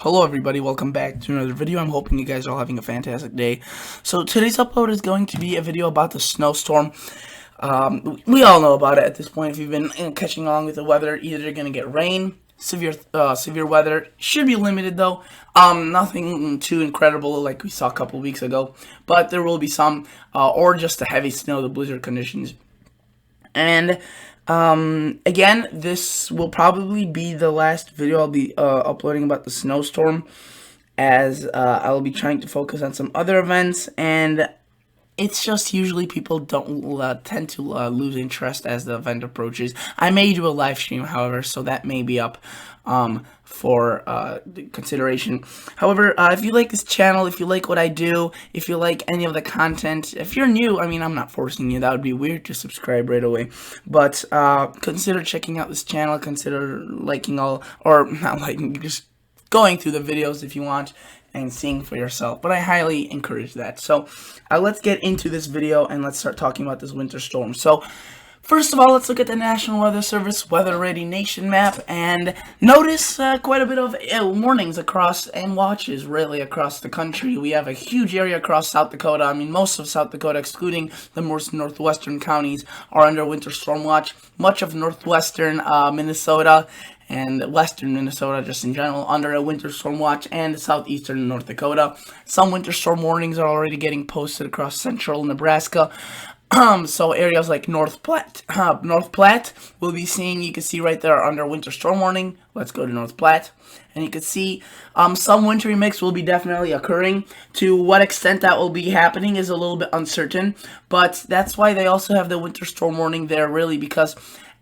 Hello everybody, welcome back to another video. I'm hoping you guys are all having a fantastic day. So today's upload is going to be a video about the snowstorm. We all know about it at this point. If you've been catching along with the weather, either you're going to get rain, severe weather. Should be limited though. Nothing too incredible like we saw a couple weeks ago. But there will be some, or just the heavy snow, the blizzard conditions. And again, this will probably be the last video I'll be uploading about the snowstorm, as I'll be trying to focus on some other events, and it's just usually people don't tend to lose interest as the event approaches. I may do a live stream, however, so that may be up for consideration. However, if you like this channel, if you like what I do, if you like any of the content, if you're new, I mean, I'm not forcing you. That would be weird to subscribe right away. But consider checking out this channel. Consider liking all, or not liking, just going through the videos if you want and seeing for yourself, but I highly encourage that. So let's get into this video and let's start talking about this winter storm. So first of all, let's look at the National Weather Service Weather Ready Nation map and notice quite a bit of warnings across and watches really across the country. We have a huge area across South Dakota. I mean, most of South Dakota, excluding the most northwestern counties, are under winter storm watch. Much of northwestern Minnesota and western Minnesota, just in general, under a winter storm watch, and southeastern North Dakota. Some winter storm warnings are already getting posted across central Nebraska. So areas like North Platte we'll be seeing, you can see right there under winter storm warning. Let's go to North Platte, and you can see some wintry mix will be definitely occurring. To what extent that will be happening is a little bit uncertain, but that's why they also have the winter storm warning there, really, because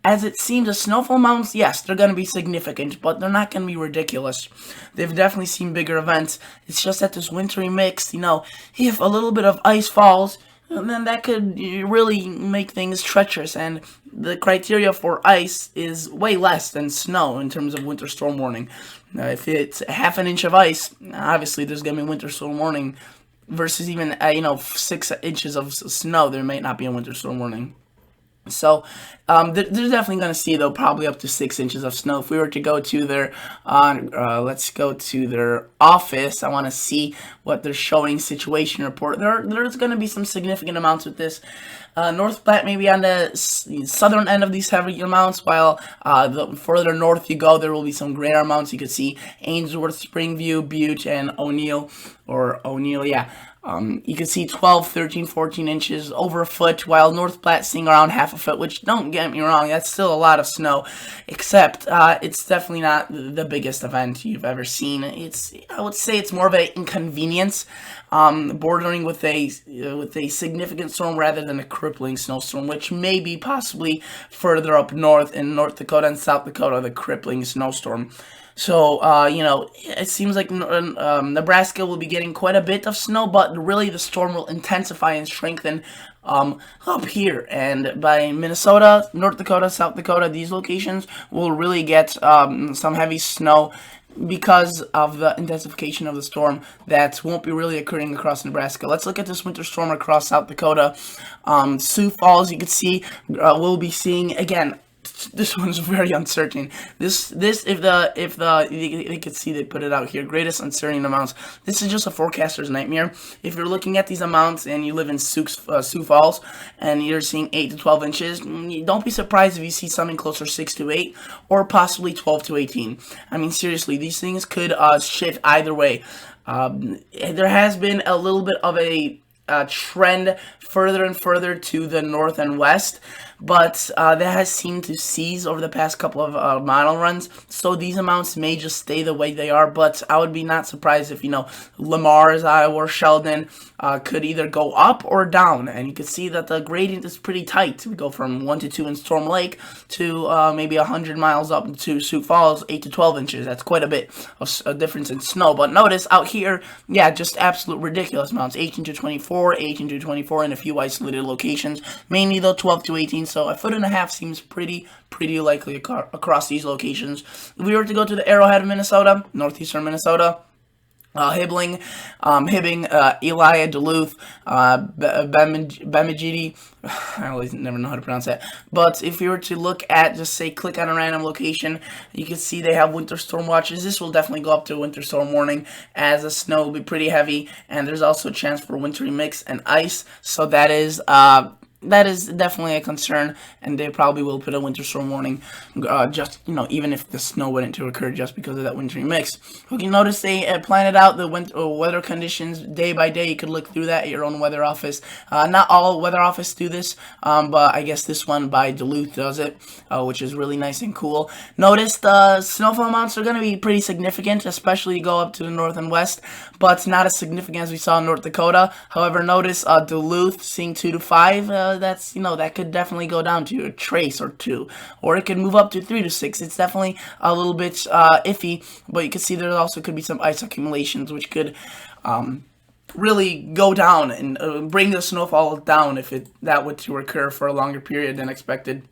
as it seems, the snowfall amounts, yes, they're going to be significant, but they're not going to be ridiculous. They've definitely seen bigger events. It's just that this wintry mix, if a little bit of ice falls, then that could really make things treacherous, and the criteria for ice is way less than snow in terms of winter storm warning. If it's half an inch of ice, obviously there's going to be winter storm warning, versus even, 6 inches of snow, there may not be a winter storm warning. So, they're definitely going to see, though, probably up to 6 inches of snow. If we were to go to their, let's go to their office. I want to see what they're showing situation report. There's going to be some significant amounts with this. North Platte may be on the southern end of these heavy amounts, while the further north you go, there will be some greater amounts. You could see Ainsworth, Springview, Butte, and O'Neill, yeah. You can see 12, 13, 14 inches, over a foot, while North Platte seeing around half a foot, which, don't get me wrong, that's still a lot of snow, except it's definitely not the biggest event you've ever seen. I would say it's more of an inconvenience, bordering with a significant storm rather than a crippling snowstorm, which may be possibly further up north in North Dakota and South Dakota, the crippling snowstorm. So, it seems like Nebraska will be getting quite a bit of snow, but really the storm will intensify and strengthen up here. And by Minnesota, North Dakota, South Dakota, these locations will really get some heavy snow because of the intensification of the storm that won't be really occurring across Nebraska. Let's look at this winter storm across South Dakota. Sioux Falls, you can see, we'll be seeing, again, this one's very uncertain. This if you can see they put it out here, greatest uncertain amounts. This is just a forecaster's nightmare. If you're looking at these amounts and you live in Sioux Falls and you're seeing 8 to 12 inches, don't be surprised if you see something closer 6 to 8 or possibly 12 to 18. I mean, seriously, these things could shift either way. There has been a little bit of a trend further and further to the north and west, but that has seemed to cease over the past couple of model runs, so these amounts may just stay the way they are. But I would be not surprised if, Lamar's, Iowa, or Sheldon could either go up or down, and you can see that the gradient is pretty tight. We go from 1 to 2 in Storm Lake to maybe 100 miles up to Sioux Falls, 8 to 12 inches. That's quite a bit of a difference in snow. But notice out here, yeah, just absolute ridiculous amounts, 18 to 24, 18 to 24 in a few isolated locations, mainly though 12 to 18. So a foot and a half seems pretty likely across these locations. If we were to go to the Arrowhead of Minnesota, northeastern Minnesota, Hibbing, Elia, Duluth, Bemidji. I always never know how to pronounce that. But if you were to look at, just say, click on a random location, you can see they have winter storm watches. This will definitely go up to a winter storm warning, as the snow will be pretty heavy, and there's also a chance for wintry mix and ice. So that is definitely a concern, and they probably will put a winter storm warning, just, even if the snow wouldn't to occur just because of that wintry mix. You can notice they planned out the weather conditions day by day. You could look through that at your own weather office. Not all weather offices do this, but I guess this one by Duluth does it, which is really nice and cool. Notice the snowfall amounts are going to be pretty significant, especially go up to the north and west, but not as significant as we saw in North Dakota. However, notice Duluth seeing 2 to 5. That's, that could definitely go down to a trace or 2, or it could move up to 3 to 6. It's definitely a little bit iffy, but you can see there also could be some ice accumulations, which could really go down and bring the snowfall down if that were to occur for a longer period than expected.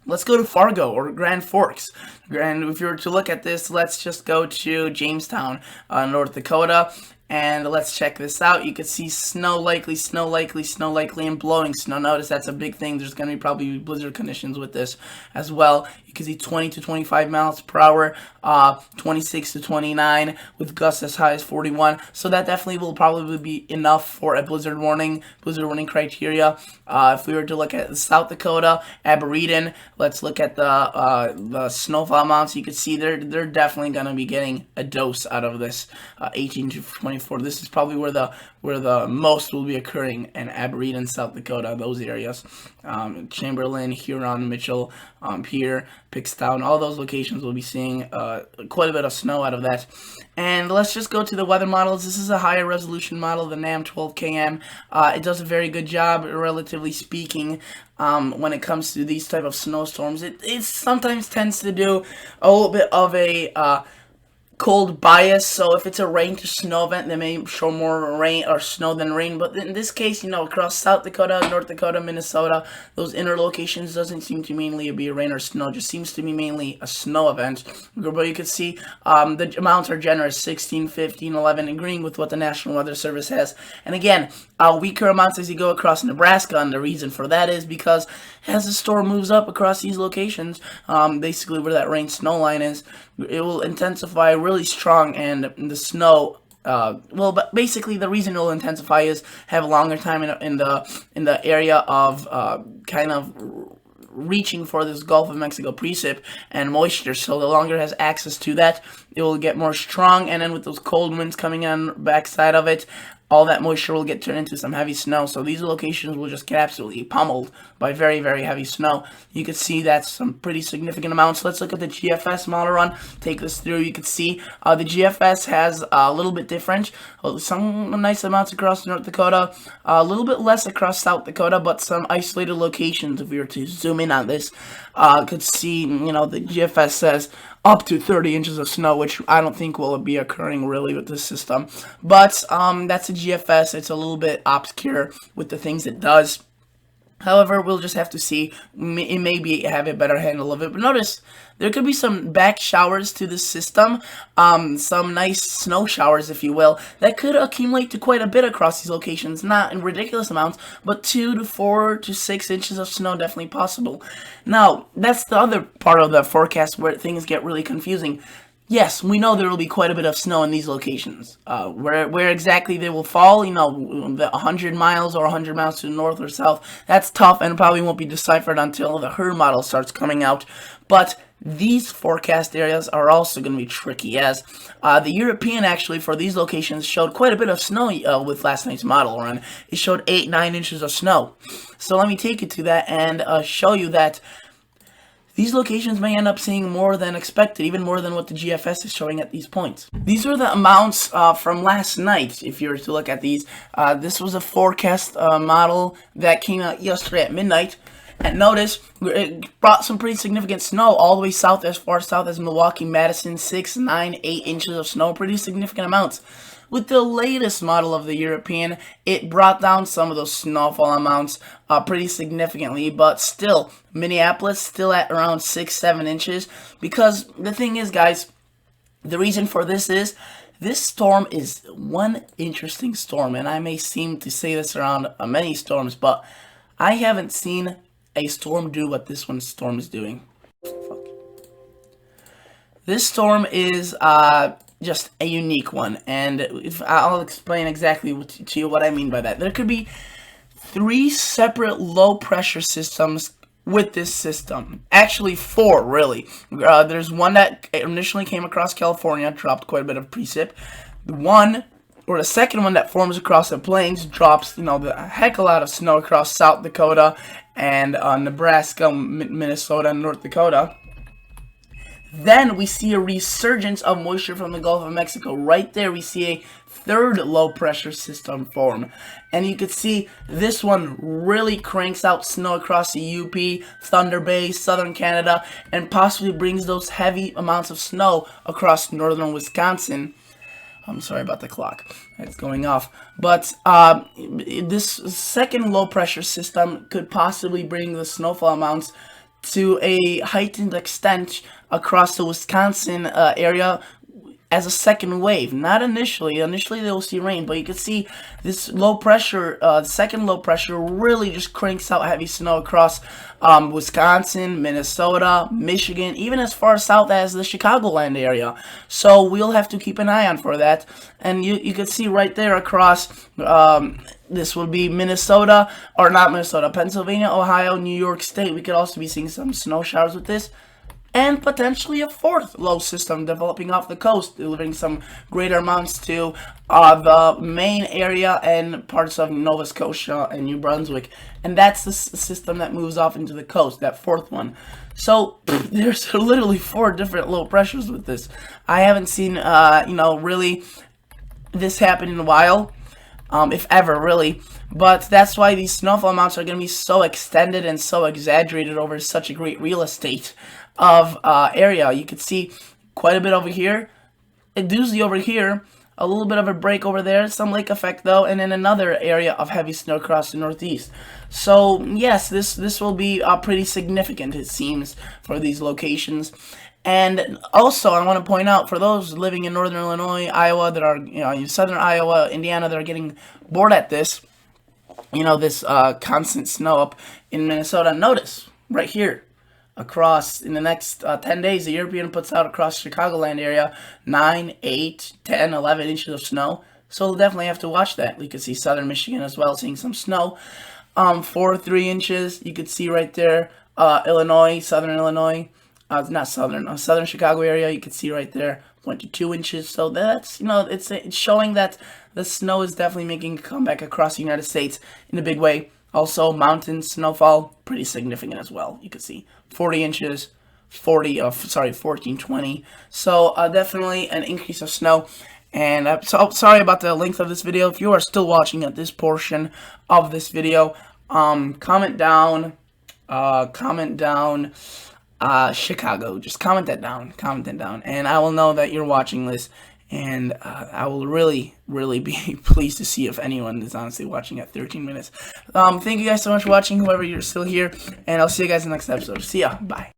Let's go to Fargo or Grand Forks. And if you were to look at this, let's just go to Jamestown, North Dakota. And let's check this out. You can see snow likely, and blowing snow. Notice that's a big thing. There's going to be probably blizzard conditions with this as well. You can see 20 to 25 miles per hour, 26 to 29, with gusts as high as 41. So that definitely will probably be enough for a blizzard warning criteria. If we were to look at South Dakota, Aberdeen, let's look at the snowfall amounts. You can see they're definitely going to be getting a dose out of this 18 to 24. This is probably where the most will be occurring in Aberdeen, South Dakota, those areas. Chamberlain, Huron, Mitchell, Pierre, Pickstown, all those locations will be seeing quite a bit of snow out of that. And let's just go to the weather models. This is a higher resolution model, the NAM 12KM. It does a very good job, relatively speaking, when it comes to these type of snowstorms. It sometimes tends to do a little bit of a cold bias, so if it's a rain to snow event, they may show more rain or snow than rain. But in this case, across South Dakota, North Dakota, Minnesota, those inner locations doesn't seem to mainly be a rain or snow, just seems to be mainly a snow event. But you can see the amounts are generous, 16, 15, 11, agreeing with what the National Weather Service has. And again, weaker amounts as you go across Nebraska, and the reason for that is because as the storm moves up across these locations, basically where that rain snow line is, it will intensify really strong, and the snow, but basically the reason it will intensify is have a longer time in the area of kind of reaching for this Gulf of Mexico precip and moisture. So the longer it has access to that, it will get more strong, and then with those cold winds coming on backside of it, all that moisture will get turned into some heavy snow. So these locations will just get absolutely pummeled by very, very heavy snow. You can see that's some pretty significant amounts. Let's look at the GFS model run. Take this through. You can see the GFS has a little bit different. Some nice amounts across North Dakota, a little bit less across South Dakota, but some isolated locations. If we were to zoom in on this, could see, the GFS says up to 30 inches of snow, which I don't think will be occurring really with this system. But that's a GFS. It's a little bit obscure with the things it does. However, we'll just have to see. It may have a better handle of it. But notice, there could be some back showers to this system, some nice snow showers, if you will, that could accumulate to quite a bit across these locations. Not in ridiculous amounts, but 2 to 4 to 6 inches of snow definitely possible. Now, that's the other part of the forecast where things get really confusing. Yes, we know there will be quite a bit of snow in these locations. Where exactly they will fall, the 100 miles or 100 miles to the north or south, that's tough and probably won't be deciphered until the HRRR model starts coming out. But these forecast areas are also going to be tricky, as the European actually for these locations showed quite a bit of snow with last night's model run. It showed 8-9 inches of snow. So let me take you to that and show you that these locations may end up seeing more than expected, even more than what the GFS is showing at these points. These are the amounts from last night, if you were to look at these. This was a forecast model that came out yesterday at midnight. And notice, it brought some pretty significant snow all the way south, as far south as Milwaukee, Madison, 6, 9, 8 inches of snow, pretty significant amounts. With the latest model of the European, it brought down some of those snowfall amounts pretty significantly, but still, Minneapolis still at around 6, 7 inches, because the thing is, guys, the reason for this is, has a longer time in the area of kind of reaching for this Gulf of Mexico precip and moisture. So the longer it has access to that, it will get turned into some heavy snow. So these locations will just get absolutely pummeled by very, very heavy snow. You can see that's some pretty significant amounts. Let's look at the weather models. This is a higher resolution model, the NAM 12KM. It does a very good job, relatively speaking, when it comes to these type of snowstorms. It This storm is one interesting storm, and I may seem to say this around many storms, but I haven't seen a storm do what this one storm is doing. Fuck. This storm is just a unique one, and I'll explain exactly to you what I mean by that. There could be 3 separate low pressure systems with this system. Actually 4, really. There's one that initially came across California, dropped quite a bit of precip. The second one that forms across the plains drops, the heck of a lot of snow across South Dakota and Nebraska, Minnesota, and North Dakota. Then we see a resurgence of moisture from the Gulf of Mexico. Right there we see a 3rd low pressure system form. And you can see this one really cranks out snow across the UP, Thunder Bay, southern Canada, and possibly brings those heavy amounts of snow across northern Wisconsin. I'm sorry about the clock. It's going off. But this second low pressure system could possibly bring the snowfall amounts to a heightened extent across the Wisconsin area as a second wave. Not initially. Initially they will see rain, but you can see this low pressure, second low pressure really just cranks out heavy snow across Wisconsin, Minnesota, Michigan, even as far south as the Chicagoland area. So we'll have to keep an eye on for that. And you can see right there across this will be Minnesota, or not Minnesota, Pennsylvania, Ohio, New York State. We could also be seeing some snow showers with this. And potentially a 4th low system developing off the coast, delivering some greater amounts to the Maine area and parts of Nova Scotia and New Brunswick. And that's the system that moves off into the coast, that 4th one. So there's literally 4 different low pressures with this. I haven't seen, really this happen in a while. If ever, really. But that's why these snowfall amounts are going to be so extended and so exaggerated over such a great real estate of area. You can see quite a bit over here, a doozy over here, a little bit of a break over there, some lake effect though, and then another area of heavy snow across the northeast. So yes, this will be pretty significant, it seems, for these locations. And also, I want to point out, for those living in northern Illinois, Iowa, that are, in southern Iowa, Indiana, that are getting bored at this, this constant snow up in Minnesota, notice, right here, across, in the next 10 days, the European puts out across Chicagoland area 9, 8, 10, 11 inches of snow. So we'll definitely have to watch that. We could see southern Michigan as well, seeing some snow. 4, 3 inches, you could see right there, Illinois, southern Illinois. Not southern, southern Chicago area, you can see right there, 1 to 2 inches. So that's, it's showing that the snow is definitely making a comeback across the United States in a big way. Also, mountain snowfall, pretty significant as well. You can see 40 inches, 14, 20. So definitely an increase of snow. And so sorry about the length of this video. If you are still watching at this portion of this video, comment down. Chicago. Just comment that down, and I will know that you're watching this, and I will really be pleased to see if anyone is honestly watching at 13 minutes. Thank you guys so much for watching, whoever you're still here, and I'll see you guys in the next episode. See ya. Bye.